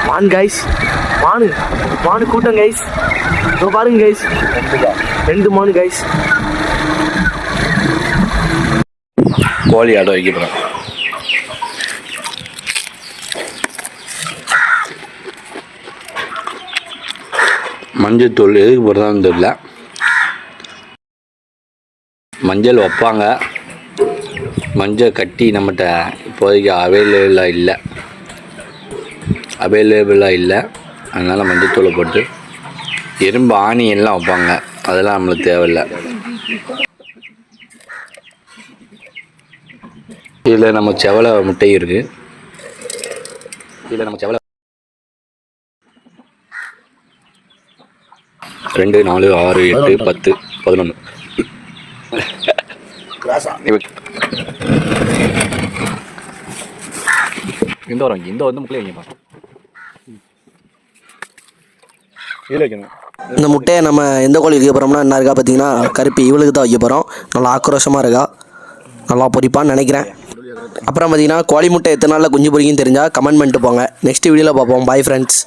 மான் கைஸ், மானு கூட்டம் கைஸ். பாருங்க கைஸ், 2 மானு கைஸ். கோழி ஆட வைக்க போகிறேன். மஞ்சள் எதுக்கு போடுறதான்னு தெரியல. மஞ்சள் வைப்பாங்க, மஞ்சள் கட்டி நம்மகிட்ட இப்போதைக்கு அவைலபிளாக இல்லை. அதனால் மஞ்சத்தூளை போட்டு எறும்பு ஆணியெல்லாம் வைப்பாங்க, அதெல்லாம் நம்மளுக்கு தேவையில்லை. இதில் நம்ம செவலை முட்டை இருக்குது. 2, 4, 6, 8, 10, 11. இந்த வரும், இந்த வந்து முக்கிய வைங்கப்பா. இந்த முட்டையை நம்ம எந்த கோழி வைக்க போகிறோம்னா என்ன இருக்கா பார்த்தீங்கன்னா, கருப்பி இவளுக்கு தான் வைக்க போகிறோம். நல்லா ஆக்ரோஷமாக இருக்கா, நல்லா பொரிப்பான்னு நினைக்கிறேன். அப்புறம் பார்த்தீங்கன்னா கோழி முட்டை எத்தனை நாளில் குஞ்சு பொரிக்குன்னு தெரிஞ்சால் கமெண்ட் பண்ணிட்டு போங்க. நெக்ஸ்ட் வீடியோவில் பார்ப்போம். Bye friends.